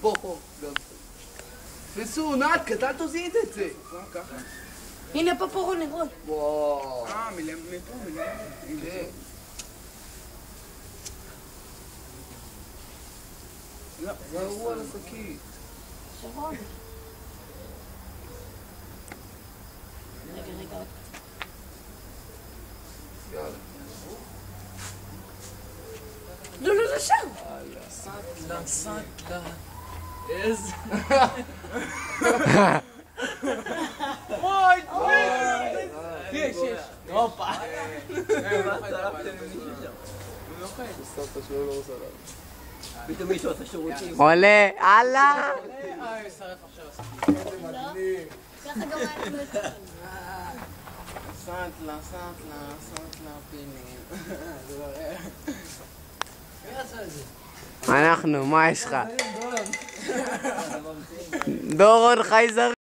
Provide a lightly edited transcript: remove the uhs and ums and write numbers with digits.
פה, גם. תפסו, נתקה, אל תוזיד את זה. ככה. הנה פה פורו נגרון. וואו. מפה, כן. לא, זה אירוע על השקית. שרון. רגע, עוד קצת. יאללה. לא, שם. סטלה. איזה... אוי, יש. הופה. סבתא שלו לא עושה לה. פתאום מישהו עושה שירותים. עולה, הלאה! שרף עכשיו ככה גם היה סטלה, פינים. אנחנו, מה יש לך? דורון חייזר